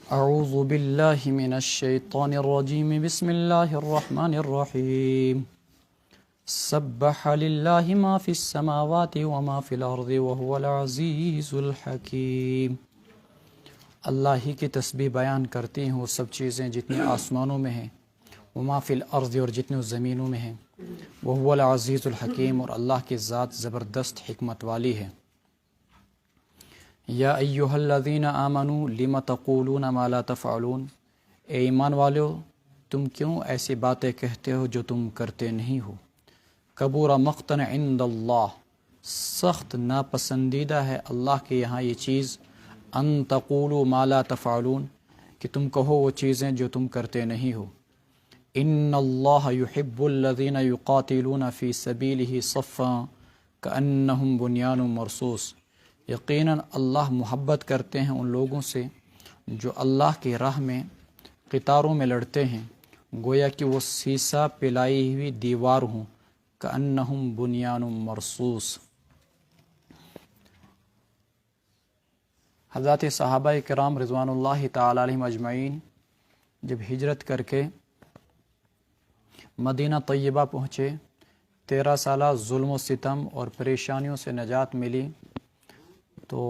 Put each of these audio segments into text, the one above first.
اعوذ باللہ من الشیطان الرجیم بسم اللہ الرحمن الرحیم سبح للہ ما فی السماوات وما فی الارض وهو العزیز الحکیم۔ اللہ ہی کی تسبیح بیان کرتی ہیں وہ سب چیزیں جتنی آسمانوں میں ہیں، وما فی الارض اور جتنے زمینوں میں ہیں، وهو العزیز الحکیم اور اللہ کی ذات زبردست حکمت والی ہے۔ یا ایہا الذین آمنوا لم تقولون ما لا تفعلون، اے ایمان والو تم کیوں ایسی باتیں کہتے ہو جو تم کرتے نہیں ہو۔ کبر مقتا عند اللہ، سخت ناپسندیدہ ہے اللہ کے یہاں یہ چیز، ان تقولوا ما لا تفعلون، کہ تم کہو وہ چیزیں جو تم کرتے نہیں ہو۔ ان اللہ یحب الذین یقاتلون فی سبیلہ صفا کأنہم بنیان مرصوص، یقیناً اللہ محبت کرتے ہیں ان لوگوں سے جو اللہ کی راہ میں قطاروں میں لڑتے ہیں، گویا کہ وہ سیسا پلائی ہوئی دیوار ہوں، کأنہم بنیان مرصوص۔ حضرات صحابہ کرام رضوان اللہ تعالی علیہم اجمعین جب ہجرت کر کے مدینہ طیبہ پہنچے، 13 سالہ ظلم و ستم اور پریشانیوں سے نجات ملی، تو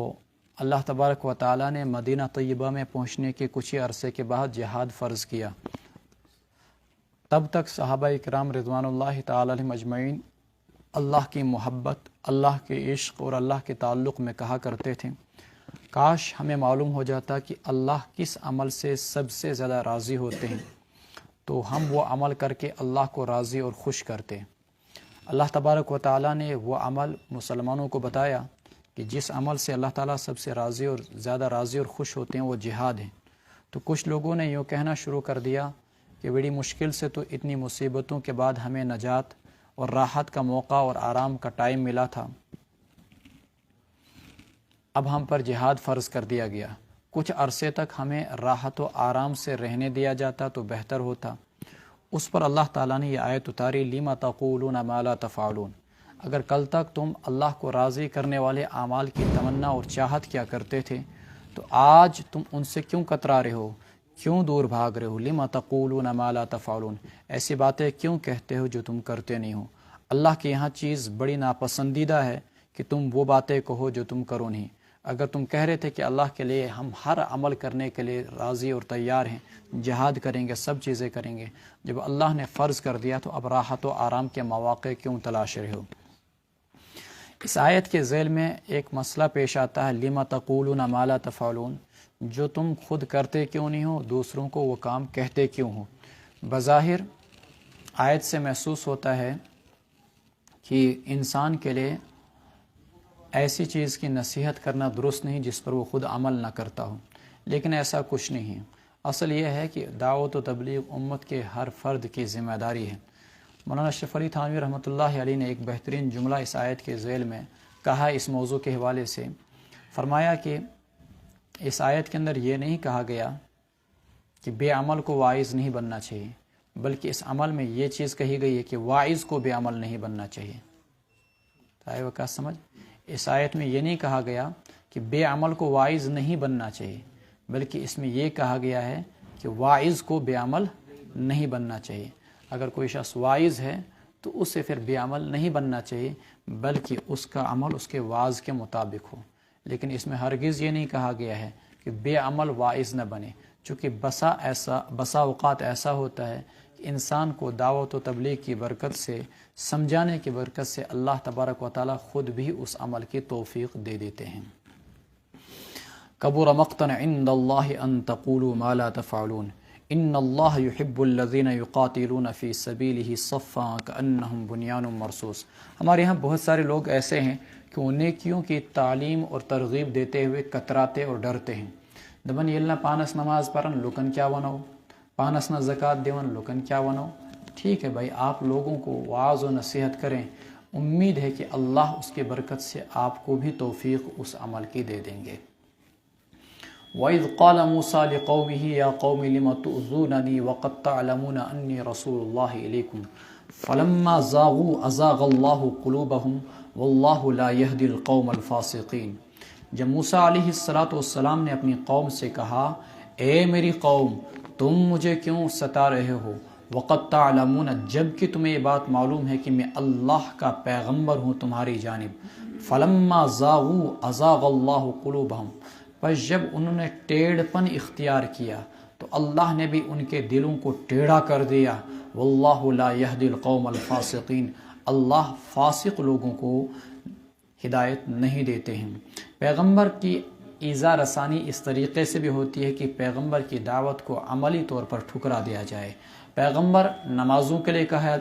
اللہ تبارک و تعالیٰ نے مدینہ طیبہ میں پہنچنے کے کچھ ہی عرصے کے بعد جہاد فرض کیا۔ تب تک صحابہ کرام رضوان اللہ تعالی علیہم اجمعین اللہ کی محبت، اللہ کے عشق اور اللہ کے تعلق میں کہا کرتے تھے، کاش ہمیں معلوم ہو جاتا کہ اللہ کس عمل سے سب سے زیادہ راضی ہوتے ہیں، تو ہم وہ عمل کر کے اللہ کو راضی اور خوش کرتے۔ اللہ تبارک و تعالیٰ نے وہ عمل مسلمانوں کو بتایا کہ جس عمل سے اللہ تعالیٰ سب سے راضی اور زیادہ راضی اور خوش ہوتے ہیں وہ جہاد ہے۔ تو کچھ لوگوں نے یوں کہنا شروع کر دیا کہ بڑی مشکل سے تو اتنی مصیبتوں کے بعد ہمیں نجات اور راحت کا موقع اور آرام کا ٹائم ملا تھا، اب ہم پر جہاد فرض کر دیا گیا، کچھ عرصے تک ہمیں راحت و آرام سے رہنے دیا جاتا تو بہتر ہوتا۔ اس پر اللہ تعالیٰ نے یہ آیت اتاری، لِمَ تَقُولُونَ مَا لَا تَفْعَلُونَ، اگر کل تک تم اللہ کو راضی کرنے والے اعمال کی تمنا اور چاہت کیا کرتے تھے، تو آج تم ان سے کیوں کترا رہے ہو، کیوں دور بھاگ رہے ہو؟ لِمَ تَقُولُونَ مَا لَا تَفْعَلُونَ، ایسی باتیں کیوں کہتے ہو جو تم کرتے نہیں ہو۔ اللہ کے یہاں چیز بڑی ناپسندیدہ ہے کہ تم وہ باتیں کہو جو تم کرو نہیں۔ اگر تم کہہ رہے تھے کہ اللہ کے لیے ہم ہر عمل کرنے کے لیے راضی اور تیار ہیں، جہاد کریں گے، سب چیزیں کریں گے، جب اللہ نے فرض کر دیا تو اب راحت و آرام کے مواقع کیوں تلاش رہے ہو؟ اس آیت کے ذیل میں ایک مسئلہ پیش آتا ہے، لِمَ تَقُولُونَ مَا لَا تَفْعَلُونَ، جو تم خود کرتے کیوں نہیں ہو، دوسروں کو وہ کام کہتے کیوں ہو۔ بظاہر آیت سے محسوس ہوتا ہے کہ انسان کے لیے ایسی چیز کی نصیحت کرنا درست نہیں جس پر وہ خود عمل نہ کرتا ہو، لیکن ایسا کچھ نہیں ہے۔ اصل یہ ہے کہ دعوت و تبلیغ امت کے ہر فرد کی ذمہ داری ہے۔ مولانا اشرف علی تھانوی رحمۃ اللہ علیہ نے ایک بہترین جملہ اس آیت کے ذیل میں کہا، اس موضوع کے حوالے سے فرمایا کہ اس آیت کے اندر یہ نہیں کہا گیا کہ بے عمل کو واعظ نہیں بننا چاہیے، بلکہ اس عمل میں یہ چیز کہی گئی ہے کہ واعظ کو بے عمل نہیں بننا چاہیے۔ آئے وہ کیا سمجھ؟ اس آیت میں یہ نہیں کہا گیا کہ بے عمل کو واعظ نہیں بننا چاہیے، بلکہ اس میں یہ کہا گیا ہے کہ واعظ کو بے عمل نہیں بننا چاہیے۔ اگر کوئی شخص واعظ ہے تو اس سے پھر بے عمل نہیں بننا چاہیے، بلکہ اس کا عمل اس کے واعظ کے مطابق ہو۔ لیکن اس میں ہرگز یہ نہیں کہا گیا ہے کہ بے عمل واعظ نہ بنے، چونکہ بسا اوقات ایسا ہوتا ہے کہ انسان کو دعوت و تبلیغ کی برکت سے، سمجھانے کی برکت سے اللہ تبارک و تعالی خود بھی اس عمل کی توفیق دے دیتے ہیں۔ کبر مقتا عند اللہ ان تقولوا ما لا تفعلون ان اللہ یحب الذین یقاتلون فی سبیلہ صفا کأنہم بنیان مرصوص۔ ہمارے یہاں بہت سارے لوگ ایسے ہیں کہ وہ نیکیوں کی تعلیم اور ترغیب دیتے ہوئے کتراتے اور ڈرتے ہیں۔ دبن یلنا پانس نماز پڑھن لوکن کیا ونو، پانس نہ زکوٰۃ دیون لوکن کیا ونو۔ ٹھیک ہے بھائی، آپ لوگوں کو وعظ و نصیحت کریں، امید ہے کہ اللہ اس کی برکت سے آپ کو بھی توفیق اس عمل کی دے دیں گے۔ وَإِذْ قَالَ مُوسَىٰ لِقَوْمِهِ يَا قَوْمِ لِمَ تُؤْذُونَنِي وَقَدْ تَعْلَمُونَ أَنِّي رَسُولُ اللَّهِ إِلَيْكُمْ فَلَمَّا زَاغُوا أَزَاغَ اللَّهُ قُلُوبَهُمْ وَاللَّهُ لَا يَهْدِي الْقَوْمَ الْفَاسِقِينَ۔ جب موسیٰ علیہ الصلاۃ والسلام نے اپنی قوم سے کہا، اے میری قوم تم مجھے کیوں ستا رہے ہو، وقد تعلمون جبکہ تمہیں یہ بات معلوم ہے کہ میں اللہ کا پیغمبر ہوں تمہاری جانب، فلما زاغوا ازاغ اللہ قلوبہم، پس جب انہوں نے ٹیڑھ پن اختیار کیا تو اللہ نے بھی ان کے دلوں کو ٹیڑھا کر دیا، واللہ لا یہدی القوم الفاسقین، اللہ فاسق لوگوں کو ہدایت نہیں دیتے ہیں۔ پیغمبر کی ایذا رسانی اس طریقے سے بھی ہوتی ہے کہ پیغمبر کی دعوت کو عملی طور پر ٹھکرا دیا جائے۔ پیغمبر نمازوں کے لیے کہے،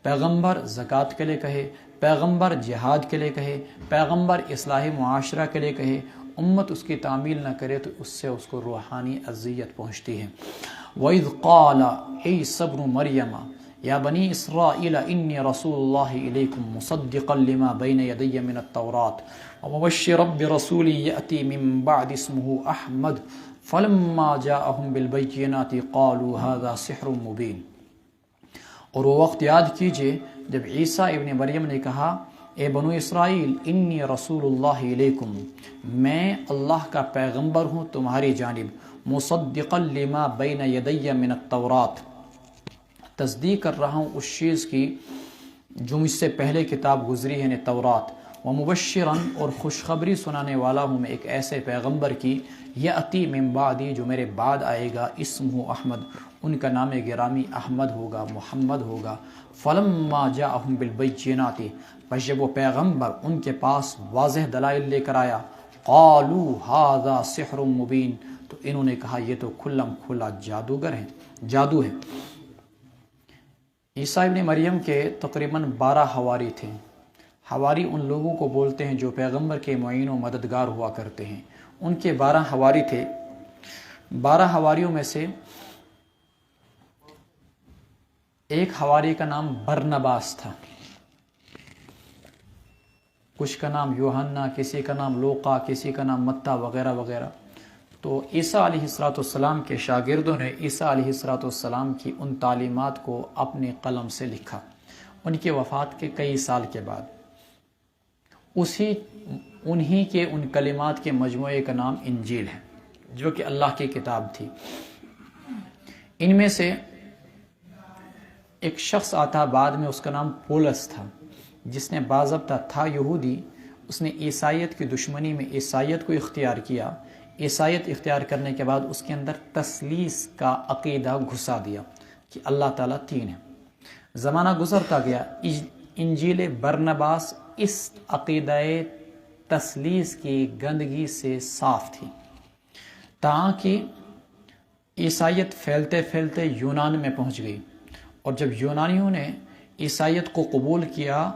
پیغمبر زکوٰۃ کے لیے کہے، پیغمبر جہاد کے لیے کہے، پیغمبر اصلاح معاشرہ کے لیے کہے، امت اس کی تعمیل نہ کرے تو اس سے اس کو روحانی اذیت پہنچتی ہے۔ وَإِذْ قَالَ عِيسَى ابْنُ مَرْيَمَ یا بنی اسرائیل انی رسول اللہ الیکم مصدقا لما بین یدی من التوراة ومبشرا برسول یأتی من بعد اسمہ احمد فلما جاءہم بالبینات قالوا هذا سحر مبین۔ اور وہ وقت یاد کیجئے جب عیسیٰ ابن مریم نے کہا اے بنو اسرائیل انی رسول اللہ علیکم، میں اللہ کا پیغمبر ہوں تمہاری جانب، مصدقا لما بین یدی من التوراة، تصدیق کر رہا ہوں اس چیز کی جو مجھ سے پہلے کتاب گزری ہے یعنی تورات، ومبشرا اور خوشخبری سنانے والا ہوں میں ایک ایسے پیغمبر کی، یأتی من بعدی جو میرے بعد آئے گا، اسمہ احمد، ان کا نام گرامی احمد ہوگا، محمد ہوگا۔ فلما جاءہم بالبینات، پس جب وہ پیغمبر ان کے پاس واضح دلائل لے کر آیا، قالوا ھذا سحر مبین، تو انہوں نے کہا یہ تو کھلم کھلا جادوگر ہے، جادو ہے۔ عیسیٰ ابن مریم کے تقریباً 12 حواری تھے۔ حواری ان لوگوں کو بولتے ہیں جو پیغمبر کے معین و مددگار ہوا کرتے ہیں۔ ان کے 12 حواری تھے۔ 12 حواریوں میں سے ایک حواری کا نام برنباس تھا، کچھ کا نام یوحنا، کسی کا نام لوقا، کسی کا نام متی وغیرہ وغیرہ۔ تو عیسیٰ علیہ السلام کے شاگردوں نے عیسیٰ علیہ السلام کی ان تعلیمات کو اپنے قلم سے لکھا ان کی وفات کے کئی سال کے بعد۔ انہی کے ان کلمات کے مجموعے کا نام انجیل ہے جو کہ اللہ کی کتاب تھی۔ ان میں سے ایک شخص آتا بعد میں، اس کا نام پولس تھا، جس نے باضابطہ تھا یہودی، اس نے عیسائیت کی دشمنی میں عیسائیت کو اختیار کیا۔ عیسائیت اختیار کرنے کے بعد اس کے اندر تثلیث کا عقیدہ گھسا دیا کہ اللہ تعالیٰ 3 ہے۔ زمانہ گزرتا گیا، انجیل برنباس اس عقیدہ تثلیث کی گندگی سے صاف تھی، تاکہ عیسائیت پھیلتے پھیلتے یونان میں پہنچ گئی، اور جب یونانیوں نے عیسائیت کو قبول کیا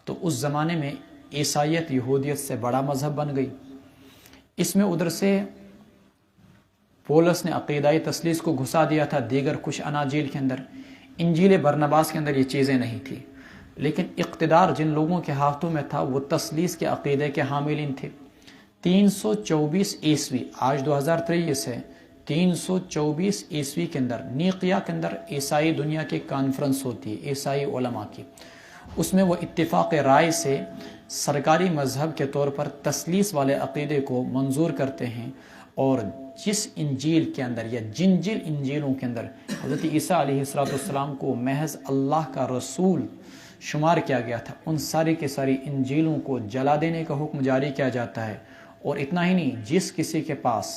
تو اس زمانے میں عیسائیت یہودیت سے بڑا مذہب بن گئی۔ اس میں ادھر سے پولس نے عقیدہ تثلیث کو گھسا دیا تھا دیگر کچھ اناجیل کے اندر۔ انجیل برنباس کے اندر یہ چیزیں نہیں تھی، لیکن اقتدار جن لوگوں کے ہاتھوں میں تھا وہ تثلیث کے عقیدے کے حاملین تھے۔ 324 عیسوی، آج 2023 ہے، 324 عیسوی کے اندر نیقیہ کے اندر عیسائی دنیا کی کانفرنس ہوتی ہے، عیسائی علماء کی۔ اس میں وہ اتفاق رائے سے سرکاری مذہب کے طور پر تثلیث والے عقیدے کو منظور کرتے ہیں، اور جس انجیل کے اندر یا جن انجیلوں کے اندر حضرت عیسیٰ علیہ السلام کو محض اللہ کا رسول شمار کیا گیا تھا، ان ساری کی ساری انجیلوں کو جلا دینے کا حکم جاری کیا جاتا ہے۔ اور اتنا ہی نہیں، جس کسی کے پاس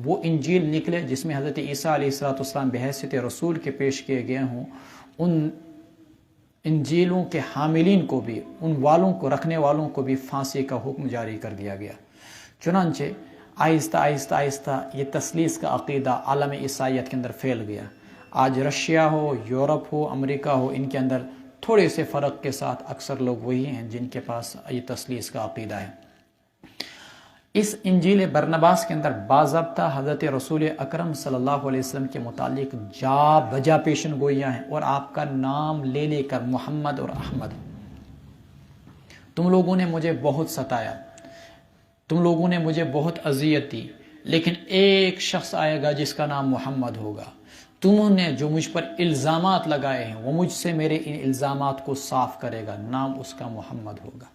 وہ انجیل نکلے جس میں حضرت عیسیٰ علیہ السلام بحیثیت رسول کے پیش کیے گئے ہوں، ان انجیلوں کے حاملین کو بھی، ان والوں کو، رکھنے والوں کو بھی پھانسی کا حکم جاری کر دیا گیا۔ چنانچہ آہستہ آہستہ آہستہ یہ تثلیث کا عقیدہ عالم عیسائیت کے اندر پھیل گیا۔ آج رشیا ہو، یورپ ہو، امریکہ ہو، ان کے اندر تھوڑے سے فرق کے ساتھ اکثر لوگ وہی ہیں جن کے پاس یہ تثلیث کا عقیدہ ہے۔ اس انجیل برنباس کے اندر باضابطہ حضرت رسول اکرم صلی اللہ علیہ وسلم کے متعلق جا بجا پیشن گوئیاں ہیں، اور آپ کا نام لے لے کر محمد اور احمد، تم لوگوں نے مجھے بہت ستایا، تم لوگوں نے مجھے بہت اذیت دی، لیکن ایک شخص آئے گا جس کا نام محمد ہوگا، تمہوں نے جو مجھ پر الزامات لگائے ہیں وہ مجھ سے میرے ان الزامات کو صاف کرے گا، نام اس کا محمد ہوگا۔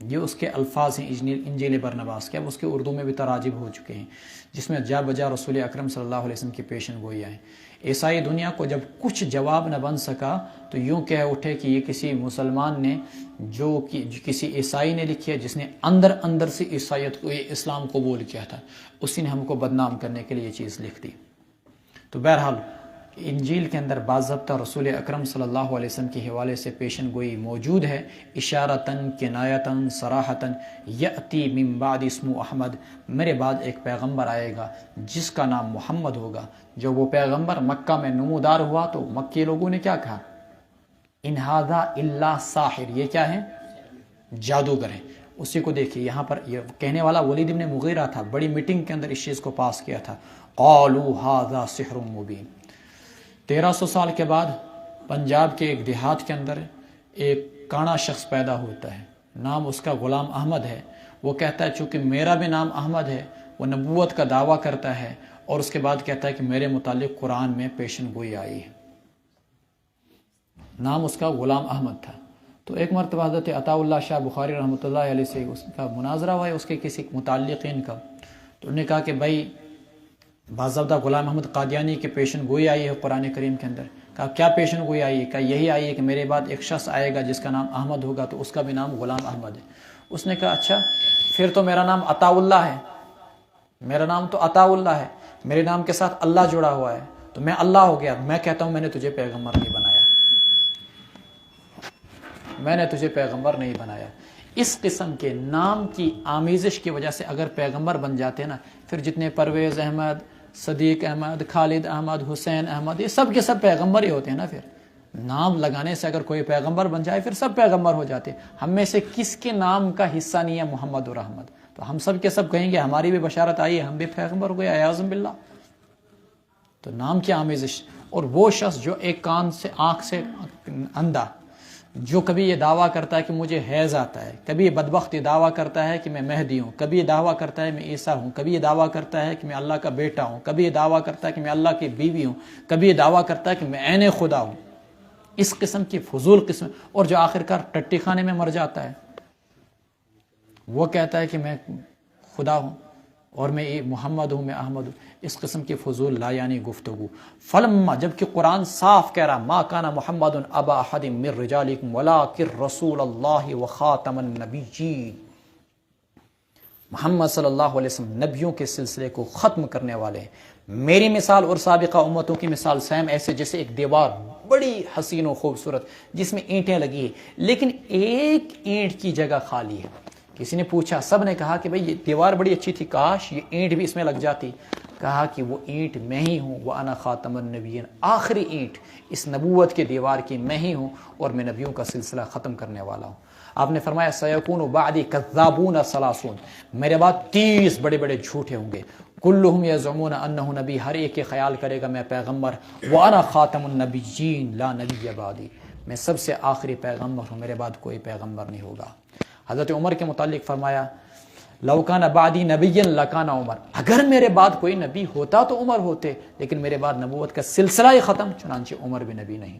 یہ اس کے الفاظ ہیں انجیل برنباس کے، اب اس کے اردو میں بھی تراجم ہو چکے ہیں، جس میں جا بجا رسول اکرم صلی اللہ علیہ وسلم کی پیشن گوئیاں ہیں۔ عیسائی دنیا کو جب کچھ جواب نہ بن سکا تو یوں کہہ اٹھے کہ یہ کسی مسلمان نے جو کسی عیسائی نے لکھی ہے، جس نے اندر سے عیسائیت کو، اسلام قبول کیا تھا، اسی نے ہم کو بدنام کرنے کے لیے یہ چیز لکھ دی۔ تو بہرحال انجیل کے اندر باضابطہ رسول اکرم صلی اللہ علیہ وسلم کے حوالے سے پیشن گوئی موجود ہے، اشارتاً کنایتاً صراحتاً، یأتی من بعد اسمہ احمد، میرے بعد ایک پیغمبر آئے گا جس کا نام محمد ہوگا۔ جو وہ پیغمبر مکہ میں نمودار ہوا تو مکی لوگوں نے کیا کہا؟ ان ھذا الا ساحر، یہ کیا ہے؟ جادوگر ہے۔ اسی کو دیکھیے یہاں پر، یہ کہنے والا ولید بن مغیرہ تھا، بڑی میٹنگ کے اندر اس چیز کو پاس کیا تھا، قالوا ھذا سحر مبین۔ 1300 سال کے بعد پنجاب کے ایک دیہات کے اندر ایک کانا شخص پیدا ہوتا ہے، نام اس کا غلام احمد ہے۔ وہ کہتا ہے چونکہ میرا بھی نام احمد ہے، وہ نبوت کا دعویٰ کرتا ہے، اور اس کے بعد کہتا ہے کہ میرے متعلق قرآن میں پیشن گوئی آئی ہے۔ نام اس کا غلام احمد تھا۔ تو ایک مرتبہ حضرت عطا اللہ شاہ بخاری رحمۃ اللہ علیہ سے اس کا مناظرہ ہوا ہے، اس کے کسی متعلقین کا، تو انہوں نے کہا کہ بھائی باضابطہ غلام احمد قادیانی کے پیشن گوئی آئی ہے قرآن کریم کے اندر۔ کہا کیا پیشن گوئی آئی ہے؟ کہا یہی آئی ہے کہ میرے بعد ایک شخص آئے گا جس کا نام احمد ہوگا، تو اس کا بھی نام غلام احمد ہے۔ اس نے کہا اچھا پھر تو میرا نام عطا اللہ ہے، میرا نام تو عطا اللہ ہے، میرے نام کے ساتھ اللہ جڑا ہوا ہے، تو میں اللہ ہو گیا۔ میں کہتا ہوں میں نے تجھے پیغمبر نہیں بنایا، میں نے تجھے پیغمبر نہیں بنایا۔ اس قسم کے نام کی آمیزش کی وجہ سے اگر پیغمبر بن جاتے ہیں نا، پھر جتنے پرویز احمد، صدیق احمد، خالد احمد، حسین احمد، یہ سب کے سب پیغمبر ہی ہوتے ہیں نا۔ پھر نام لگانے سے اگر کوئی پیغمبر بن جائے پھر سب پیغمبر ہو جاتے ہیں۔ ہم میں سے کس کے نام کا حصہ نہیں ہے محمد اور احمد؟ تو ہم سب کے سب کہیں گے ہماری بھی بشارت آئی ہے، ہم بھی پیغمبر ہو گئے، اعوذ باللہ۔ تو نام کی آمیزش۔ اور وہ شخص جو ایک کان سے، آنکھ سے اندھا، جو کبھی یہ دعویٰ کرتا ہے کہ مجھے حیض آتا ہے، کبھی یہ بدبخت یہ دعویٰ کرتا ہے کہ میں مہدی ہوں، کبھی یہ دعویٰ کرتا ہے میں عیسیٰ ہوں، کبھی یہ دعویٰ کرتا ہے کہ میں اللہ کا بیٹا ہوں، کبھی یہ دعویٰ کرتا ہے کہ میں اللہ کی بیوی ہوں، کبھی یہ دعویٰ کرتا ہے کہ میں عین خدا ہوں، اس قسم کی فضول قسم، اور جو آخرکار ٹٹی خانے میں مر جاتا ہے، وہ کہتا ہے کہ میں خدا ہوں اور میں محمد ہوں، میں احمد ہوں، اس قسم کی فضول لا یعنی گفتگو۔ فلما، جبکہ قرآن صاف کہہ رہا ما کان محمد ابا احد من رجالکم ولکن رسول اللہ وخاتم النبیین، محمد صلی اللہ علیہ وسلم نبیوں کے سلسلے کو ختم کرنے والے ہیں۔ میری مثال اور سابقہ امتوں کی مثال سیم ایسے جیسے ایک دیوار بڑی حسین و خوبصورت جس میں اینٹیں لگی ہیں، لیکن ایک اینٹ کی جگہ خالی ہے۔ کسی نے پوچھا، سب نے کہا کہ بھئی یہ دیوار بڑی اچھی تھی، کاش یہ اینٹ بھی اس میں لگ جاتی۔ کہا کہ وہ اینٹ میں ہی ہوں، وَأَنَا خَاتَمُ النَّبِيِّينَ، آخری اینٹ اس نبوت کے دیوار کی میں ہی ہوں، اور میں نبیوں کا سلسلہ ختم کرنے والا ہوں۔ آپ نے فرمایا سَيَكُونُ بَعْدِي كَذَّابُونَ ثَلَاثُونَ، میرے بعد 30 بڑے بڑے جھوٹے ہوں گے، كُلُّهُمْ يَزْعُمُونَ أَنَّهُ نبی، ہر ایک یہ خیال کرے گا میں پیغمبر، وَأَنَا خَاتَمُ النَّبِيِّينَ لَا نَبِيَّ بَعْدِي، میں سب سے آخری پیغمبر ہوں، میرے بعد کوئی پیغمبر نہیں ہوگا۔ حضرت عمر کے متعلق فرمایا لو کان بعدی نبی لکان عمر، اگر میرے بعد کوئی نبی ہوتا تو عمر ہوتے، لیکن میرے بعد نبوت کا سلسلہ ہی ختم، چنانچہ عمر بھی نبی نہیں۔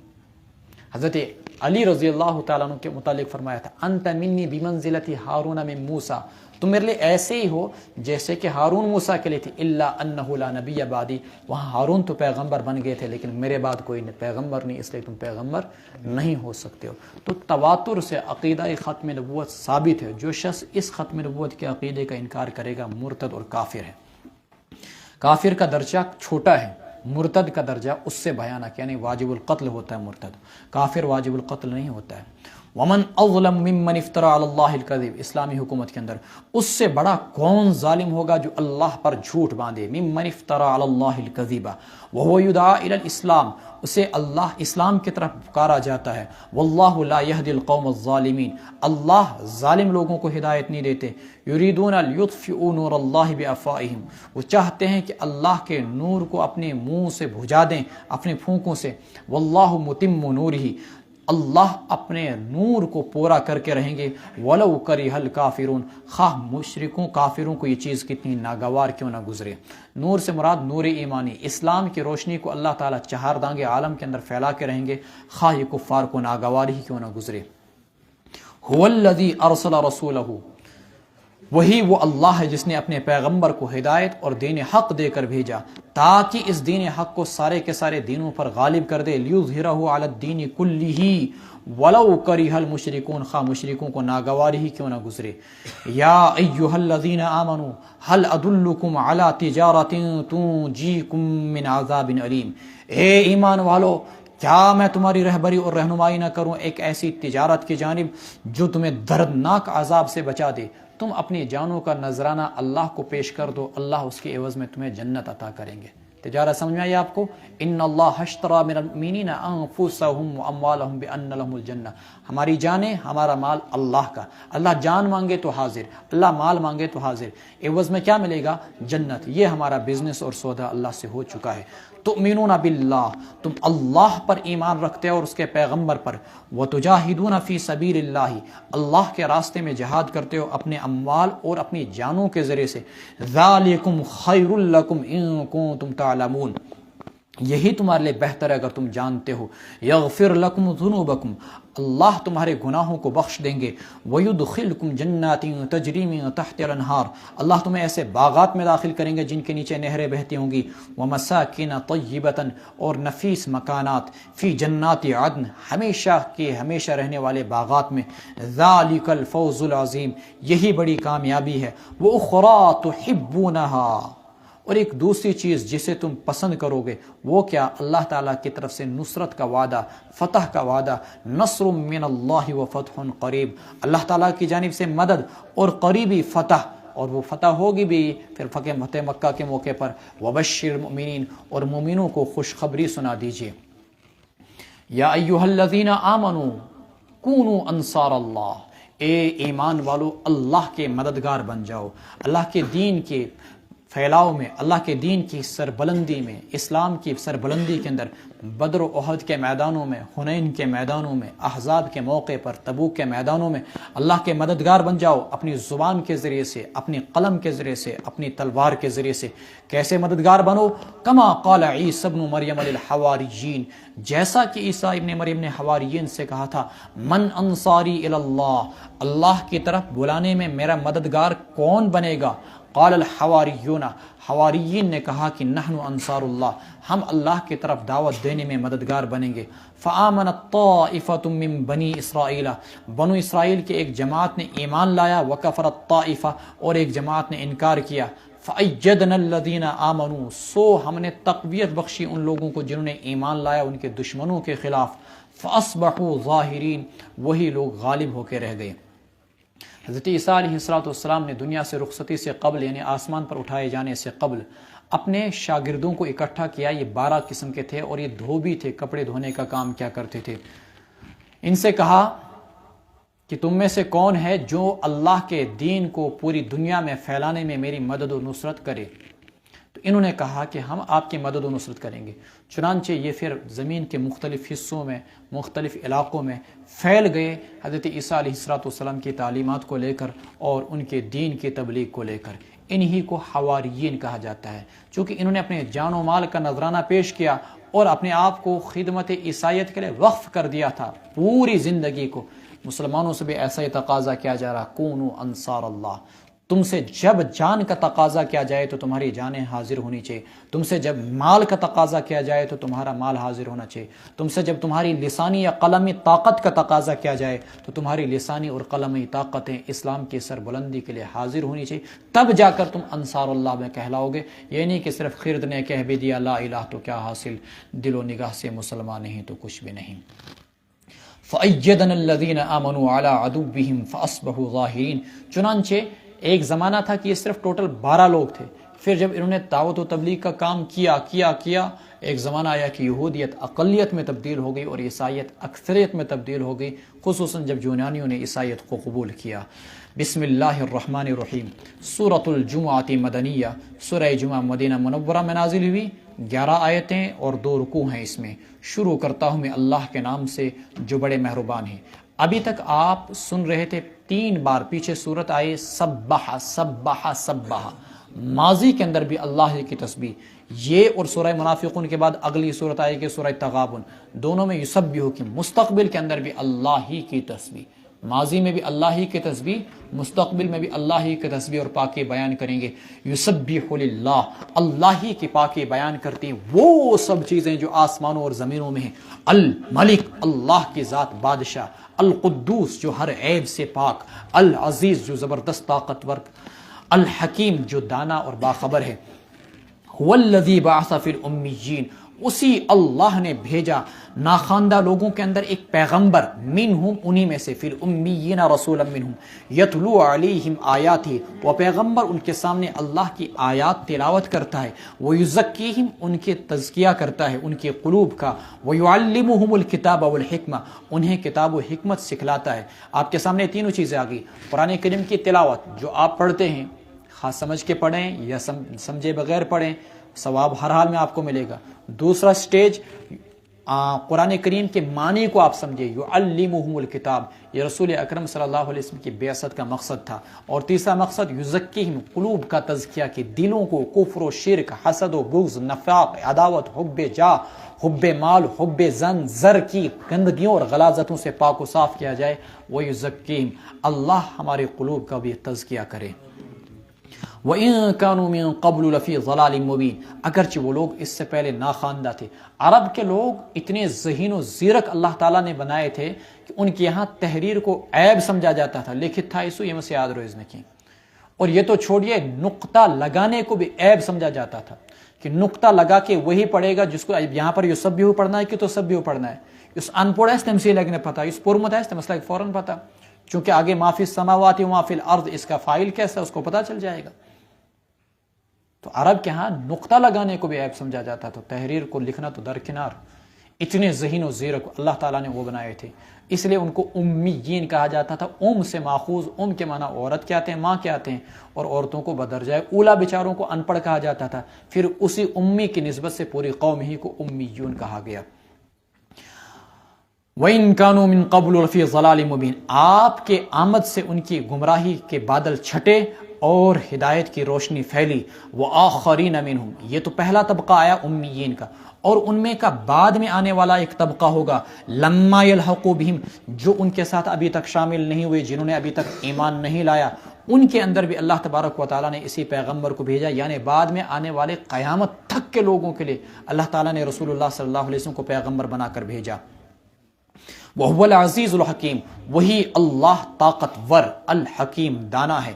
حضرت علی رضی اللہ تعالیٰ عنہ کے متعلق فرمایا تھا انت منی بمنزلت ہارون من موسیٰ، تم میرے لیے ایسے ہی ہو جیسے کہ ہارون موسیٰ کے لیے تھی، الا انہ لا نبی بعدی، وہاں ہارون تو پیغمبر بن گئے تھے لیکن میرے بعد کوئی پیغمبر نہیں، اس لیے تم پیغمبر نہیں ہو سکتے ہو۔ تو تواتر سے عقیدہ ختم نبوت ثابت ہے، جو شخص اس ختم نبوت کے عقیدے کا انکار کرے گا مرتد اور کافر ہے۔ کافر کا درجہ چھوٹا ہے، مرتد کا درجہ اس سے بھیانک، یعنی واجب القتل ہوتا ہے مرتد، کافر واجب القتل نہیں ہوتا ہے۔ ومن اظلم ممن افترى على الله الكذب، اسلامی حکومت کے اندر اس سے بڑا کون ظالم ہوگا جو اللہ پر جھوٹ باندھے، ممن افترى على الله الكذب وهو يدعى الى الاسلام، اسے اللہ اسلام کی طرف پکارا جاتا ہے، واللہ لا يهدي القوم الظالمین، اللہ ظالم لوگوں کو ہدایت نہیں دیتے، یریدون لیطفئوا نور اللہ بافواہہم، وہ چاہتے ہیں کہ اللہ کے نور کو اپنے منہ سے بجھا دیں، اپنے پھونکوں سے، واللہ متم نورہ، اللہ اپنے نور کو پورا کر کے رہیں گے، وَلَوْ كَرِهَ الْكَافِرُونَ، خواہ مشرکوں کافروں کو یہ چیز کتنی ناگوار کیوں نہ گزرے۔ نور سے مراد نور ایمانی، اسلام کی روشنی کو اللہ تعالیٰ چہاردانگ عالم کے اندر پھیلا کے رہیں گے، خواہ یہ کفار کو ناگوار ہی کیوں نہ گزرے۔ هو الذی ارسل رسولہ، وہی وہ اللہ ہے جس نے اپنے پیغمبر کو ہدایت اور دین حق دے کر بھیجا تاکہ اس دین حق کو سارے کے سارے دینوں پر غالب کر دے، لیظہرہ علی الدین کلہ ولو کرہ المشرکون، خواہ مشرکوں کو ناگوار ہی کیوں نہ گزرے۔ یا ایھا الذین آمنوا هل ادلکم علی تجارۃ تنجیکم من عذاب علیم، اے ایمان والو کیا میں تمہاری رہبری اور رہنمائی نہ کروں ایک ایسی تجارت کی جانب جو تمہیں دردناک عذاب سے بچا دے۔ تم اپنی جانوں کا نذرانہ اللہ کو پیش کر دو، اللہ اس کے عوض میں تمہیں جنت عطا کریں گے۔ تجارت سمجھ میں آئی آپ کو؟ ان اللہ اشتری من المؤمنین انفسهم واموالهم بان لهم الجنہ، ہماری جانیں، ہمارا مال اللہ کا، اللہ جان مانگے تو حاضر، اللہ مال مانگے تو حاضر، عوض میں کیا ملے گا؟ جنت۔ یہ ہمارا بزنس اور سودا اللہ سے ہو چکا ہے۔ تؤمنون باللہ، تم اللہ پر ایمان رکھتے ہو اور اس کے پیغمبر پر، وتجاہدون فی سبیل اللہ، اللہ کے راستے میں جہاد کرتے ہو اپنے اموال اور اپنی جانوں کے ذریعے سے، ذالکم خیر لکم ان کنتم تعلمون، یہی تمہارے لیے بہتر ہے اگر تم جانتے ہو۔ یغفر لکم ذنوبکم، اللہ تمہارے گناہوں کو بخش دیں گے۔ ویدخلکم جنات تجری من تحت الانہار، اللہ تمہیں ایسے باغات میں داخل کریں گے جن کے نیچے نہریں بہتی ہوں گی۔ ومساکن طیبۃ، اور نفیس مکانات، فی جنات عدن، ہمیشہ کے ہمیشہ رہنے والے باغات میں۔ ذالک الفوز العظیم، یہی بڑی کامیابی ہے۔ واخری تحبونها، اور ایک دوسری چیز جسے تم پسند کرو گے، وہ کیا؟ اللہ تعالیٰ کی طرف سے نصرت کا وعدہ، فتح کا وعدہ۔ نصر من اللہ وفتح قریب، اللہ تعالیٰ کی جانب سے مدد اور قریبی فتح، اور وہ فتح ہوگی بھی پھر فتح مکہ کے موقع پر۔ وبشر المؤمنین، اور مومنوں کو خوشخبری سنا دیجیے۔ یا ایھا الذین آمنوا کونوا انصار اللہ، اے ایمان والو اللہ کے مددگار بن جاؤ، اللہ کے دین کے پھیلاؤ میں، اللہ کے دین کی سربلندی میں، اسلام کی سربلندی کے اندر، بدر و احد کے میدانوں میں، حنین کے میدانوں میں، احزاب کے موقع پر، تبوک کے میدانوں میں اللہ کے مددگار بن جاؤ، اپنی زبان کے ذریعے سے، اپنی قلم کے ذریعے سے، اپنی تلوار کے ذریعے سے۔ کیسے مددگار بنو؟ کما قال عیسی ابن مریم للحواریین، جیسا کہ عیسیٰ ابن مریم نے حواریین سے کہا تھا، من انصاری الی اللہ، اللہ کی طرف بلانے میں میرا مددگار کون بنے گا؟ قال الحواریون، حواریین نے کہا کہ نحن انصار اللہ، ہم اللہ کی طرف دعوت دینے میں مددگار بنیں گے۔ فآمنت طائفۃ من بنی اسرائیل، بنو اسرائیل کے ایک جماعت نے ایمان لایا، وکفرت طائفہ، اور ایک جماعت نے انکار کیا۔ فأیدنا الذین آمنوا، سو ہم نے تقویت بخشی ان لوگوں کو جنہوں نے ایمان لایا ان کے دشمنوں کے خلاف۔ فاصبحوا ظاہرین، وہی لوگ غالب ہو کے رہ گئے۔ حضرت عیسیٰ علیہ السلام نے دنیا سے رخصتی سے قبل، یعنی آسمان پر اٹھائے جانے سے قبل، اپنے شاگردوں کو اکٹھا کیا۔ یہ 12 قسم کے تھے اور یہ دھوبی تھے، کپڑے دھونے کا کام کیا کرتے تھے۔ ان سے کہا کہ تم میں سے کون ہے جو اللہ کے دین کو پوری دنیا میں پھیلانے میں میری مدد و نصرت کرے؟ تو انہوں نے کہا کہ ہم آپ کی مدد و نصرت کریں گے۔ چنانچہ یہ پھر زمین کے مختلف حصوں میں، مختلف علاقوں میں پھیل گئے حضرت عیسیٰ علیہ السلام کی تعلیمات کو لے کر اور ان کے دین کی تبلیغ کو لے کر۔ انہی کو حواریین کہا جاتا ہے، چونکہ انہوں نے اپنے جان و مال کا نذرانہ پیش کیا اور اپنے آپ کو خدمت عیسائیت کے لیے وقف کر دیا تھا، پوری زندگی کو۔ مسلمانوں سے بھی ایسا ہی تقاضا کیا جا رہا، کونوا انصار اللہ۔ تم سے جب جان کا تقاضا کیا جائے تو تمہاری جانیں حاضر ہونی چاہیے، تم سے جب مال کا تقاضا کیا جائے تو تمہارا مال حاضر ہونا چاہیے، تم سے جب تمہاری لسانی یا قلمی طاقت کا تقاضا کیا جائے تو تمہاری لسانی اور قلمی طاقتیں اسلام کی سربلندی کے لیے حاضر ہونی چاہیے، تب جا کر تم انصار اللہ میں کہلاؤ گے۔ یہ نہیں کہ صرف خرد نے کہہ بھی دیا لا الہ تو کیا حاصل، دل و نگاہ سے مسلمان نہیں تو کچھ بھی نہیں۔ فَأَيَّدْنَا الَّذِينَ آمَنُوا عَلَىٰ عَدُوِّهِمْ فَأَصْبَحُوا ظَاهِرِينَ، چنانچہ ایک زمانہ تھا کہ یہ صرف ٹوٹل 12 لوگ تھے، پھر جب انہوں نے دعوت و تبلیغ کا کام کیا، ایک زمانہ آیا کہ یہودیت اقلیت میں تبدیل ہو گئی اور عیسائیت اکثریت میں تبدیل ہو گئی، خصوصاً جب یونانیوں نے عیسائیت کو قبول کیا۔ بسم اللہ الرحمن الرحیم۔ سورۃ الجمعہ مدنیہ، سورہ جمعہ مدینہ منورہ میں نازل ہوئی، 11 آیتیں اور 2 رکوع ہیں اس میں۔ شروع کرتا ہوں میں اللہ کے نام سے جو بڑے مہربان ہیں۔ ابھی تک آپ سن رہے تھے 3 بار پیچھے صورت آئے سبح سبح سبح، ماضی کے اندر بھی اللہ کی تسبیح، یہ اور سورہ منافقون کے بعد اگلی صورت آئے کہ سورہ تغابن، دونوں میں یسبح کی، مستقبل کے اندر بھی اللہ ہی کی تسبیح، ماضی میں بھی اللہ ہی کے تسبیح، مستقبل میں بھی اللہ ہی کے تسبیح اور پاکی بیان کریں گے۔ یسبح للہ، اللہ ہی کی پاکی بیان کرتی ہیں وہ سب چیزیں جو آسمانوں اور زمینوں میں ہیں۔ الملک، اللہ کی ذات بادشاہ، القدوس جو ہر عیب سے پاک، العزیز جو زبردست طاقتور، الحکیم جو دانا اور باخبر ہے۔ والذی بعث فی الامیین، اسی اللہ نے بھیجا ناخواندہ لوگوں کے اندر ایک پیغمبر، منہم انہی میں سے، فی الامیین رسولا منہم یتلو علیہم آیاتہ، وہ پیغمبر ان کے سامنے اللہ کی آیات تلاوت کرتا ہے، ویزکیہم، ان کے تزکیہ کرتا ہے ان کے قلوب کا، ویعلمہم الکتاب والحکمہ، انہیں کتاب و حکمت سکھلاتا ہے۔ آپ کے سامنے تینوں چیزیں آ گئی، قرآن کریم کی تلاوت جو آپ پڑھتے ہیں، خاص سمجھ کے پڑھیں یا سمجھے بغیر پڑھیں، ثواب ہر حال میں آپ کو ملے گا۔ دوسرا سٹیج، قرآن کریم کے معنی کو آپ سمجھے، یعلمہم الکتاب، یہ رسول اکرم صلی اللہ علیہ وسلم کی بعثت کا مقصد تھا۔ اور تیسرا مقصد، یزکیہم، قلوب کا تزکیہ، کہ دلوں کو کفر و شرک، حسد و بغض، نفاق، عداوت، حب جاہ، حب مال، حب زن، زر کی گندگیوں اور غلاظتوں سے پاک و صاف کیا جائے۔ ویزکیہم، اللہ ہمارے قلوب کا بھی تزکیہ کرے۔ وَإِن كَانُوا مِن قَبْلُ لَفِي ضَلَالٍ مُبِينٍ، اگرچہ وہ لوگ اس سے پہلے ناخواندہ تھے۔ عرب کے لوگ اتنے ذہین و زیرک اللہ تعالیٰ نے بنائے تھے کہ ان کے یہاں تحریر کو عیب سمجھا جاتا تھا، لکھت تھا اسو یہ میں سے یاد روز نے کی۔ اور یہ تو چھوڑیے، نقطہ لگانے کو بھی عیب سمجھا جاتا تھا کہ نقطہ لگا کے وہی پڑھے گا جس کو یہاں پر یسبح پڑھنا ہے کہ تو سبح پڑھنا ہے۔ اس ان پڑھ ہے تمثیل لگنے پتہ، اس پرمت ہے مسئلہ فوراً پتہ، چونکہ آگے ما فی السماوات و ما فی الارض، اس کا فاعل کیسا اس کو پتہ چل جائے گا۔ تو عرب کے ہاں نقطہ لگانے کو بھی عیب سمجھا جاتا تھا، تحریر کو لکھنا تو درکنار۔ اتنے ذہین و زیرک اللہ تعالیٰ نے وہ بنائے تھے، اس لیے ان کو امیین کہا جاتا تھا۔ ام سے ماخوذ، ام کے معنی عورت کے آتے ہیں، ماں کے آتے ہیں، اور عورتوں کو بدرجہ اولا بیچاروں کو ان پڑھ کہا جاتا تھا، پھر اسی امی کی نسبت سے پوری قوم ہی کو امیون کہا گیا۔ وَإِن كَانُوا مِن قَبْلُ لَفِي ضَلَالٍ مُبِينٍ، آپ کے آمد سے ان کی گمراہی کے بادل چھٹے اور ہدایت کی روشنی پھیلی۔ وَآخَرِينَ مِنْهُمْ، یہ تو پہلا طبقہ آیا امیین کا، اور ان میں کا بعد میں آنے والا ایک طبقہ ہوگا، لَمَّا يَلْحَقُوا بِهِمْ، جو ان کے ساتھ ابھی تک شامل نہیں ہوئے، جنہوں نے ابھی تک ایمان نہیں لایا، ان کے اندر بھی اللہ تبارک و تعالیٰ نے اسی پیغمبر کو بھیجا، یعنی بعد میں آنے والے قیامت تک کے لوگوں کے لیے اللہ تعالیٰ نے رسول اللہ صلی اللہ علیہ وسلم کو پیغمبر بنا کر بھیجا۔ وَهُوَ الْعَزِيزُ الْحَكِيمُ، وہی اللہ طاقتور، الحکیم، دانا ہے۔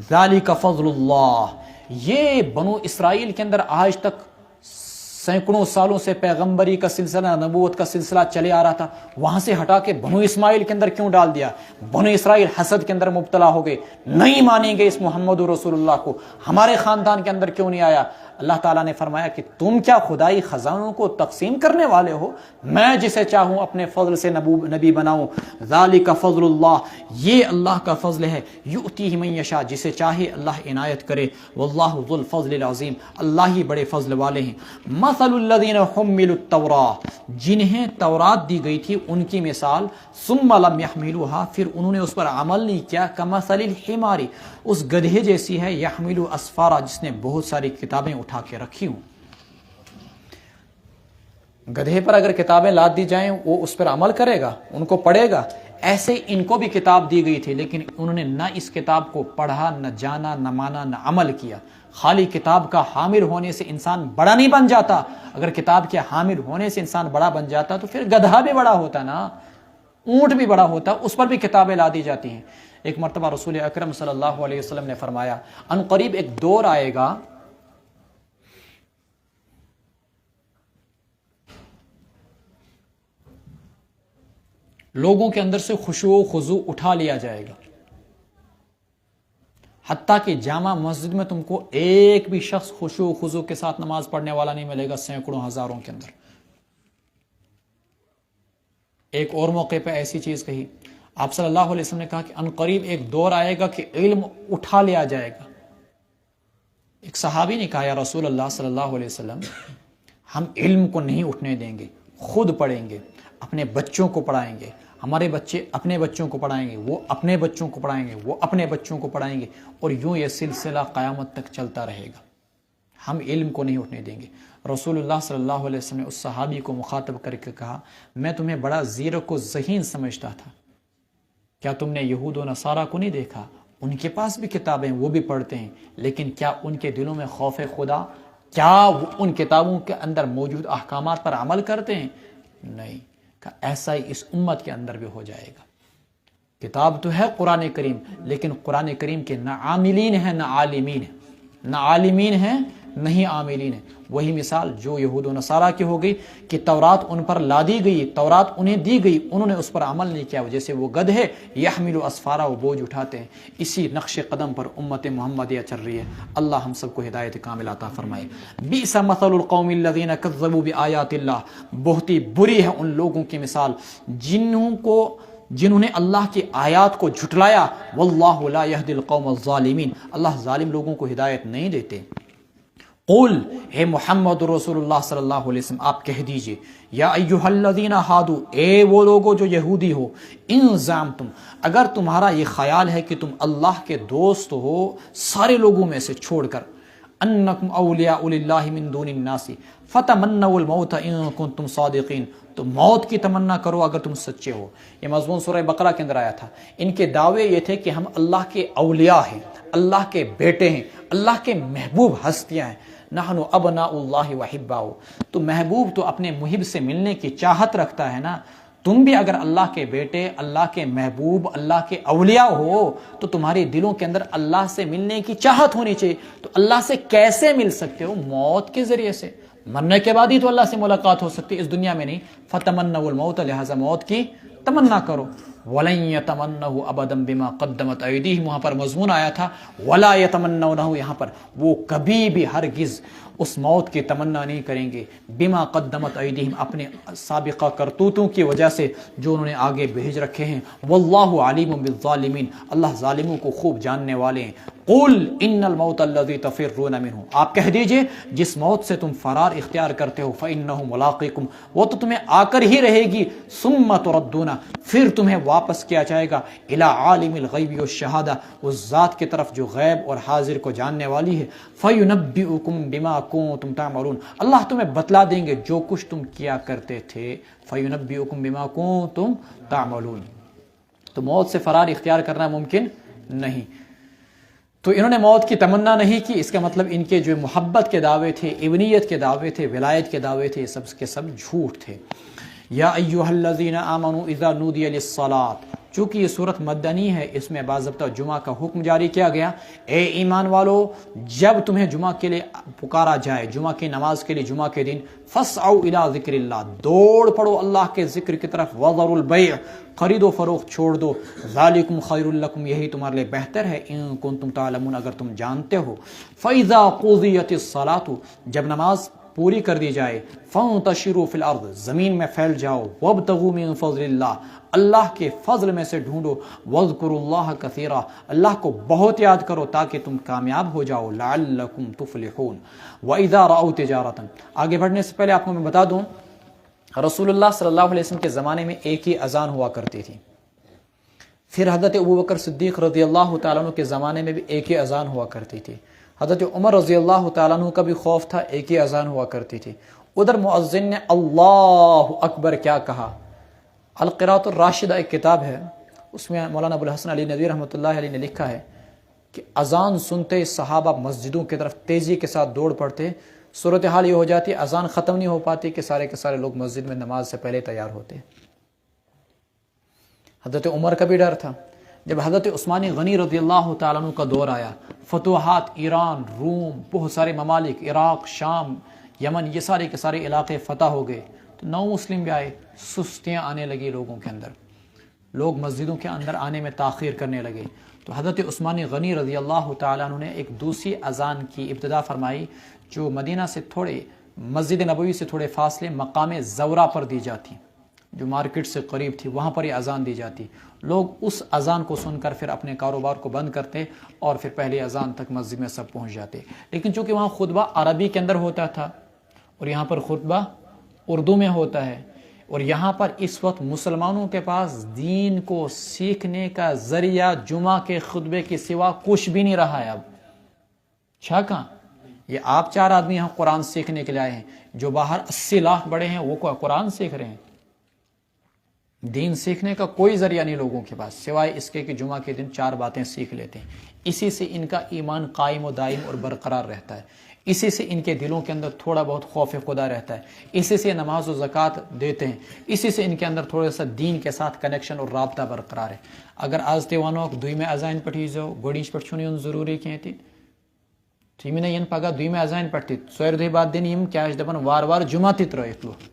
ذَلِكَ فَضْلُ اللَّهِ، یہ بنو اسرائیل کے اندر آج تک سینکڑوں سالوں سے پیغمبری کا سلسلہ، نبوت کا سلسلہ چلے آ رہا تھا، وہاں سے ہٹا کے بنو اسماعیل کے اندر کیوں ڈال دیا؟ بنو اسرائیل حسد کے اندر مبتلا ہو گئے، نہیں مانیں گے اس محمد رسول اللہ کو، ہمارے خاندان کے اندر کیوں نہیں آیا؟ اللہ تعالیٰ نے فرمایا کہ تم کیا خدائی خزانوں کو تقسیم کرنے والے ہو؟ میں جسے چاہوں اپنے فضل سے نبی بناؤں۔ ذالک فضل اللہ، یہ اللہ کا فضل ہے، یؤتیہ من یشاء، جسے چاہے اللہ عنایت کرے، واللہ ذو الفضل العظیم، اللہ ہی بڑے فضل والے ہیں۔ مثل الذین حملوا التوراۃ، جنہیں تورات دی گئی تھی ان کی مثال، ثم لم یحملوها، پھر انہوں نے اس پر عمل نہیں کیا، کمثل الحمار، اس گدھے جیسی ہے، یحمل اسفارا، جس نے بہت ساری کتابیں اٹھا کے رکھی ہوں۔ گدھے پر اگر کتابیں لاد دی جائیں وہ اس پر عمل کرے گا، ان کو پڑھے گا؟ ایسے ان کو بھی کتاب دی گئی تھی، لیکن انہوں نے نہ اس کتاب کو پڑھا، نہ جانا، نہ مانا، نہ عمل کیا۔ خالی کتاب کا حامل ہونے سے انسان بڑا نہیں بن جاتا، اگر کتاب کے حامل ہونے سے انسان بڑا بن جاتا تو پھر گدھا بھی بڑا ہوتا نا، اونٹ بھی بڑا ہوتا، اس پر بھی کتابیں لا دی جاتی ہیں۔ ایک مرتبہ رسول اکرم صلی اللہ علیہ وسلم نے فرمایا، ان قریب ایک دور آئے گا لوگوں کے اندر سے خشوع و خضوع اٹھا لیا جائے گا، حتیٰ کہ جامع مسجد میں تم کو ایک بھی شخص خشوع و خضوع کے ساتھ نماز پڑھنے والا نہیں ملے گا، سینکڑوں ہزاروں کے اندر۔ ایک اور موقع پہ ایسی چیز کہی، آپ صلی اللہ علیہ وسلم نے کہا کہ ان قریب ایک دور آئے گا کہ علم اٹھا لیا جائے گا۔ ایک صحابی نے کہا، یا رسول اللہ صلی اللہ علیہ وسلم، ہم علم کو نہیں اٹھنے دیں گے، خود پڑھیں گے، اپنے بچوں کو پڑھائیں گے، ہمارے بچے اپنے بچوں کو پڑھائیں گے، وہ اپنے بچوں کو پڑھائیں گے، وہ اپنے بچوں کو پڑھائیں گے، اور یوں یہ سلسلہ قیامت تک چلتا رہے گا، ہم علم کو نہیں اٹھنے دیں گے۔ رسول اللہ صلی اللہ علیہ وسلم نے اس صحابی کو مخاطب کر کے کہا، میں تمہیں بڑا زیرک و ذہین سمجھتا تھا، کیا تم نے یہود و نصارہ کو نہیں دیکھا؟ ان کے پاس بھی کتابیں، وہ بھی پڑھتے ہیں، لیکن کیا ان کے دلوں میں خوف خدا؟ کیا وہ ان کتابوں کے اندر موجود احکامات پر عمل کرتے ہیں؟ نہیں۔ کہ ایسا ہی اس امت کے اندر بھی ہو جائے گا۔ کتاب تو ہے قرآن کریم، لیکن قرآن کریم کے نہ عاملین ہیں نہ عالمین ہیں، نہ عالمین ہیں نہ ہی عاملین ہیں۔ وہی مثال جو یہود و نصارہ کی ہو گئی کہ تورات ان پر لا دی گئی، تورات انہیں دی گئی، انہوں نے اس پر عمل نہیں کیا، جیسے وہ گدھے یحمل اسفارا، وہ بوجھ اٹھاتے ہیں۔ اسی نقش قدم پر امت محمدیہ چل رہی ہے۔ اللہ ہم سب کو ہدایت کامل عطا فرمائے۔ بئس مثل القوم الذین کذبوا بآیات اللہ، بہت ہی بری ہے ان لوگوں کی مثال جنہوں نے اللہ کی آیات کو جھٹلایا۔ واللہ لا یہدی القوم الظالمین، اللہ ظالم لوگوں کو ہدایت نہیں دیتے۔ قل، اے محمد رسول اللہ صلی اللہ علیہ وسلم آپ کہہ دیجئے، یا ایھا الذین ہادو، اے وہ لوگو جو یہودی ہو، ان زعمتم، اگر تمہارا یہ خیال ہے کہ تم اللہ کے دوست ہو سارے لوگوں میں سے چھوڑ کر، انکم اولیاء للہ من دون الناس فتمنوا الموت ان کنتم صادقین، تو موت کی تمنا کرو اگر تم سچے ہو۔ یہ مضمون سورہ بقرہ کے اندر آیا تھا۔ ان کے دعوے یہ تھے کہ ہم اللہ کے اولیاء ہیں، اللہ کے بیٹے ہیں، اللہ کے محبوب ہستیاں ہیں۔ نحن ابناء اللہ وحباؤ، تو محبوب تو اپنے محب سے ملنے کی چاہت رکھتا ہے نا۔ تم بھی اگر اللہ کے بیٹے، اللہ کے محبوب، اللہ کے اولیاء ہو تو تمہارے دلوں کے اندر اللہ سے ملنے کی چاہت ہونی چاہیے۔ تو اللہ سے کیسے مل سکتے ہو؟ موت کے ذریعے سے، مرنے کے بعد ہی تو اللہ سے ملاقات ہو سکتی، اس دنیا میں نہیں۔ فتمنوا الموت، لہذا موت کی تمنا کرو۔ وَلَن يَتَمَنَّهُ أَبَدًا بِمَا قَدَّمَتْ أَيْدِيهِمْ، وہاں پر مضمون آیا تھا وَلَا يَتَمَنَّوْنَهُ، یہاں پر وہ کبھی بھی ہرگز اس موت کی تمنا نہیں کریں گے، بما قدمت ایدیہم، اپنے سابقہ کرتوتوں کی وجہ سے جو انہوں نے آگے بھیج رکھے ہیں۔ واللہ علیم بالظالمین، اللہ ظالموں کو خوب جاننے والے ہیں۔ قل ان الموت الذی تفرون منہ، آپ کہہ دیجئے جس موت سے تم فرار اختیار کرتے ہو، فإنہ ملاقیکم، وہ تو تمہیں آ کر ہی رہے گی، ثم تردون، پھر تمہیں واپس کیا جائے گا، الی عالم الغیب والشہادہ، اس ذات کی طرف جو غیب اور حاضر کو جاننے والی ہے، فینبئکم بما کنتم تعملون، اللہ تمہیں بتلا دیں گے جو کچھ تم کیا کرتے تھے، فینبئکم بما کنتم تعملون۔ تو موت سے فرار اختیار کرنا ممکن نہیں۔ تو انہوں نے موت کی تمنا نہیں کی، اس کا مطلب ان کے جو محبت کے دعوے تھے، ابنیت کے دعوے تھے، ولایت کے دعوے تھے، سب کے سب جھوٹ تھے۔ یا ایھا الذین آمنوا اذا نودی للصلاۃ، چونکہ یہ صورت مدنی ہے، اس میں باضابطہ جمعہ کا حکم جاری کیا گیا۔ اے ایمان والو، جب تمہیں جمعہ کے لیے پکارا جائے، جمعہ کی نماز کے لیے، جمعہ کے دن، فاسعوا الی ذکر اللہ، دوڑ پڑو اللہ کے ذکر کی طرف، وذروا البیع، خرید و فروخت چھوڑ دو، ذالکم خیر لکم، یہی تمہارے لیے بہتر ہے، ان کنتم تعلمون، اگر تم جانتے ہو۔ فاذا قضیت الصلاۃ، جب نماز پوری کر دی جائے، فانتشروا فی الارض، زمین میں پھیل جاؤ، وابتغوا من فضل اللہ، اللہ کے فضل میں سے ڈھونڈو، واذکروا اللہ کثیرا، اللہ کو بہت یاد کرو تاکہ تم کامیاب ہو جاؤ، لعلکم تفلحون۔ واذا رأوا تجارۃ، آگے بڑھنے سے پہلے آپ کو میں بتا دوں، رسول اللہ صلی اللہ علیہ وسلم کے زمانے میں ایک ہی اذان ہوا کرتی تھی، پھر حضرت ابوبکر صدیق رضی اللہ تعالیٰ عنہ کے زمانے میں بھی ایک ہی اذان ہوا کرتی تھی، حضرت عمر رضی اللہ تعالیٰ عنہ کا بھی خوف تھا، ایک ہی اذان ہوا کرتی تھی۔ ادھر مؤذن نے اللہ اکبر کیا کہا۔ القراءۃ الراشدہ ایک کتاب ہے، اس میں مولانا ابو الحسن علی ندوی رحمۃ اللہ علیہ نے لکھا ہے کہ اذان سنتے صحابہ مسجدوں کی طرف تیزی کے ساتھ دوڑ پڑتے، صورتحال یہ ہو جاتی اذان ختم نہیں ہو پاتی کہ سارے کے سارے لوگ مسجد میں نماز سے پہلے تیار ہوتے۔ حضرت عمر کا بھی ڈر تھا۔ جب حضرت عثمان غنی رضی اللہ تعالیٰ عنہ کا دور آیا، فتوحات، ایران، روم، بہت سارے ممالک، عراق، شام، یمن، یہ سارے کے سارے علاقے فتح ہو گئے، تو نو مسلم بھی آئے، سستیاں آنے لگی لوگوں کے اندر، لوگ مسجدوں کے اندر آنے میں تاخیر کرنے لگے۔ تو حضرت عثمان غنی رضی اللہ تعالیٰ عنہ نے ایک دوسری اذان کی ابتدا فرمائی، جو مدینہ سے تھوڑے، مسجد نبوی سے تھوڑے فاصلے مقام زورا پر دی جاتی، جو مارکیٹ سے قریب تھی، وہاں پر یہ اذان دی جاتی۔ لوگ اس اذان کو سن کر پھر اپنے کاروبار کو بند کرتے اور پھر پہلی اذان تک مسجد میں سب پہنچ جاتے۔ لیکن چونکہ وہاں خطبہ عربی کے اندر ہوتا تھا اور یہاں پر خطبہ اردو میں ہوتا ہے، اور یہاں پر اس وقت مسلمانوں کے پاس دین کو سیکھنے کا ذریعہ جمعہ کے خطبے کے سوا کچھ بھی نہیں رہا ہے اب۔ کہاں یہ آپ 4 آدمی یہاں قرآن سیکھنے کے لیے آئے ہیں، جو باہر 80 لاکھ بڑے ہیں وہ قرآن سیکھ رہے ہیں۔ دین سیکھنے کا کوئی ذریعہ نہیں لوگوں کے پاس سوائے اس کے کہ جمعہ کے دن 4 باتیں سیکھ لیتے ہیں، اسی سے ان کا ایمان قائم و دائم اور برقرار رہتا ہے، اسی سے ان کے دلوں کے اندر تھوڑا بہت خوف خدا رہتا ہے، اسی سے نماز و زکوٰۃ دیتے ہیں، اسی سے ان کے اندر تھوڑا سا دین کے ساتھ کنیکشن اور رابطہ برقرار ہے۔ اگر آج تیوانو دوی میں ازائن پٹھی جو گوڑیش پٹھ چھنی ان ضروری کہتی تھی میں ین پگہ دوی میں ازائن پٹھی ژورِ دۄہہِ بعد دن یم کیا دپن وار وار جمعہ تہ ترٲیِتھ لوگ۔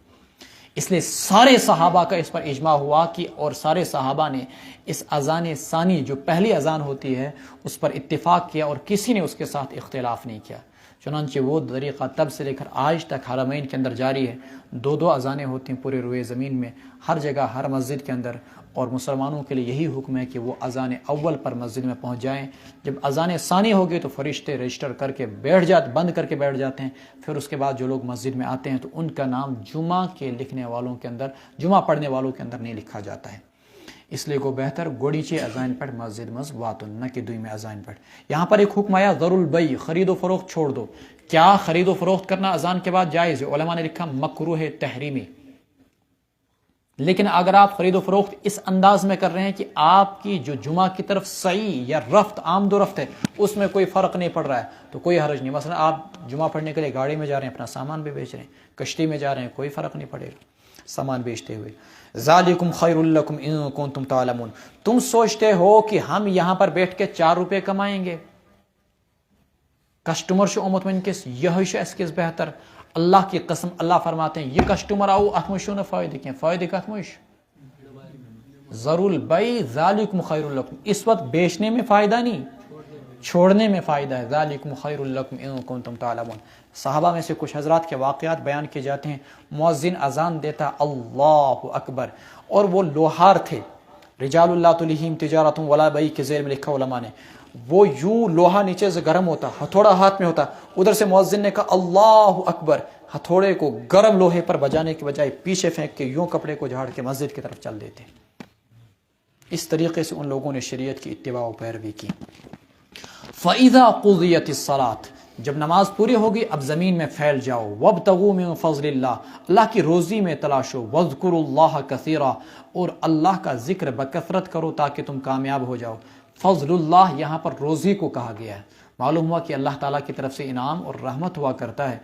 اس لیے سارے صحابہ کا اس پر اجماع ہوا کہ اور سارے صحابہ نے اس اذان ثانی جو پہلی اذان ہوتی ہے اس پر اتفاق کیا اور کسی نے اس کے ساتھ اختلاف نہیں کیا۔ چنانچہ وہ طریقہ تب سے لے کر آج تک حرمین کے اندر جاری ہے، 2 اذانیں ہوتی ہیں پورے روئے زمین میں ہر جگہ ہر مسجد کے اندر، اور مسلمانوں کے لیے یہی حکم ہے کہ وہ اذان اول پر مسجد میں پہنچ جائیں۔ جب اذان ثانی ہوگی تو فرشتے رجسٹر کر کے بند کر کے بیٹھ جاتے ہیں، پھر اس کے بعد جو لوگ مسجد میں آتے ہیں تو ان کا نام جمعہ کے لکھنے والوں کے اندر، جمعہ پڑھنے والوں کے اندر نہیں لکھا جاتا ہے۔ اس لیے کو بہتر گوڑیچے ازائن پڑھ مسجد مز واتن، نہ کہ دوئی میں ازائن پڑھ۔ یہاں پر ایک حکم آیا ذر البیع، خرید و فروخت چھوڑ دو۔ کیا خرید و فروخت کرنا اذان کے بعد جائز ہے؟ علماء نے لکھا مکروہ تحریمی۔ لیکن اگر آپ خرید و فروخت اس انداز میں کر رہے ہیں کہ آپ کی جو جمعہ کی طرف سعی یا رفت آمد و رفت ہے اس میں کوئی فرق نہیں پڑ رہا ہے تو کوئی حرج نہیں۔ مثلا آپ جمعہ پڑھنے کے لیے گاڑی میں جا رہے ہیں، اپنا سامان بھی بیچ رہے ہیں، کشتی میں جا رہے ہیں، کوئی فرق نہیں پڑے گا سامان بیچتے ہوئے۔ ذالکم خیر لکم ان کنتم تعلمون، تم سوچتے ہو کہ ہم یہاں پر بیٹھ کے 4 روپے کمائیں گے، کسٹمر سے امت ونکس یہ اس کس بہتر۔ اللہ کی قسم اللہ فرماتے ہیں یہ کسٹمر آؤ ات مشو نہ فائدہ کی فائدہ کت مش ضرور البیع ذالکم خیر لکم، اس وقت بیچنے میں فائدہ نہیں چھوڑنے میں فائدہ ہے۔ ذالکم خیر لکم ان کنتم تعلمون۔ صحابہ میں سے کچھ حضرات کے واقعات بیان کیے جاتے ہیں، مؤذن اذان دیتا اللہ اکبر اور وہ لوہار تھے، رجال اللہ تلہیم تجارت ولا بیع کے ذیل میں لکھا علماء نے، وہ یوں لوہا نیچے سے گرم ہوتا، ہتھوڑا ہاتھ میں ہوتا، ادھر سے مؤذن نے کہا اللہ اکبر، ہتھوڑے کو گرم لوہے پر بجانے کے بجائے پیچھے پھینک کے یوں کپڑے کو جھاڑ کے مسجد کی طرف چل دیتے۔ اس طریقے سے ان لوگوں نے شریعت کی اتباع و پیروی کی۔ فَإِذَا قُضِيَتِ الصَّلَاةُ، جب نماز پوری ہوگی اب زمین میں پھیل جاؤ، وَابْتَغُوا مِن فَضْلِ اللَّهِ، اللہ کی روزی میں تلاشو، وَاذْكُرُوا اللَّهَ كَثِيرًا، اور اللہ کا ذکر بکثرت کرو تاکہ تم کامیاب ہو جاؤ۔ فضل اللہ یہاں پر روزی کو کہا گیا ہے، معلوم ہوا کہ اللہ تعالیٰ کی طرف سے انعام اور رحمت ہوا کرتا ہے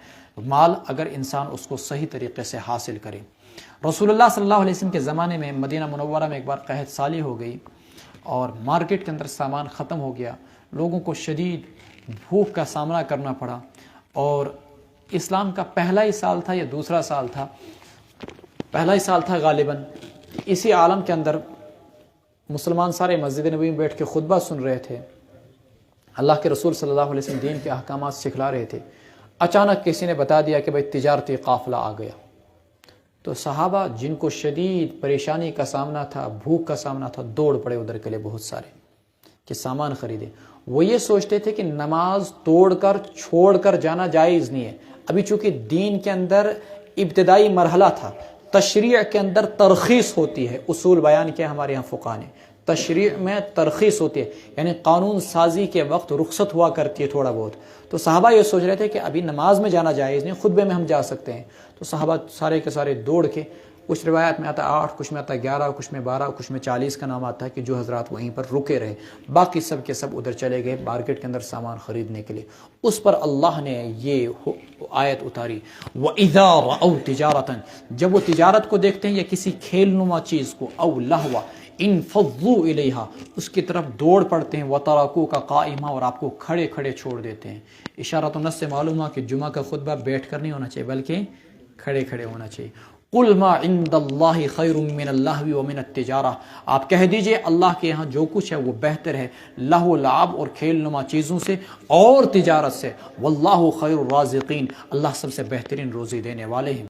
مال اگر انسان اس کو صحیح طریقے سے حاصل کرے۔ رسول اللہ صلی اللہ علیہ وسلم کے زمانے میں مدینہ منورہ میں ایک بار قحط سالی ہو گئی اور مارکیٹ کے اندر سامان ختم ہو گیا، لوگوں کو شدید بھوک کا سامنا کرنا پڑا، اور اسلام کا پہلا ہی سال تھا یا دوسرا سال تھا، پہلا ہی سال تھا غالباً۔ اسی عالم کے اندر مسلمان سارے مسجد نبوی میں بیٹھ کے خطبہ سن رہے تھے، اللہ کے رسول صلی اللہ علیہ وسلم دین کے احکامات سکھلا رہے تھے، اچانک کسی نے بتا دیا کہ بھائی تجارتی قافلہ آ گیا۔ تو صحابہ جن کو شدید پریشانی کا سامنا تھا، بھوک کا سامنا تھا، دوڑ پڑے ادھر کے لیے بہت سارے کہ سامان خریدے۔ وہ یہ سوچتے تھے کہ نماز توڑ کر چھوڑ کر جانا جائز نہیں ہے، ابھی چونکہ دین کے اندر ابتدائی مرحلہ تھا، تشریع کے اندر ترخیص ہوتی ہے، اصول بیان کیا ہمارے یہاں فقہاء نے، تشریع میں ترخیص ہوتی ہے یعنی قانون سازی کے وقت رخصت ہوا کرتی ہے تھوڑا بہت۔ تو صحابہ یہ سوچ رہے تھے کہ ابھی نماز میں جانا جائز نہیں، خطبے میں ہم جا سکتے ہیں۔ تو صحابہ سارے کے سارے دوڑ کے، کچھ روایت میں آتا 8، کچھ میں آتا 11، کچھ میں 12، کچھ میں 40 کا نام آتا ہے کہ جو حضرات وہیں پر رکے رہے، باقی سب کے سب ادھر چلے گئے مارکیٹ کے اندر سامان خریدنے کے لیے۔ اس پر اللہ نے یہ آیت اتاری وَإِذَا رَأَوْا تِجَارَةً، جب وہ تجارت کو دیکھتے ہیں یا کسی کھیل نما چیز کو، او لہوا انفضوا الیہا، اس کی طرف دوڑ پڑتے ہیں، وَتَرَكُوكَ قَائِمًا، اور آپ کو کھڑے کھڑے چھوڑ دیتے ہیں۔ اشارۃ النص سے معلوم ہوا کہ جمعہ کا خطبہ بیٹھ کر نہیں ہونا چاہیے بلکہ کھڑے کھڑے ہونا چاہیے۔ قُلْ مَا عِنْدَ اللَّهِ خَيْرٌ مِّنَ اللَّهْوِ وَمِنَ التِّجَارَةِ، آپ کہہ دیجئے اللہ کے ہاں جو کچھ ہے وہ بہتر ہے لہو لعب اور کھیل نما چیزوں سے اور تجارت سے، واللہ خیر الرازقین، اللہ سب سے بہترین روزی دینے والے ہیں۔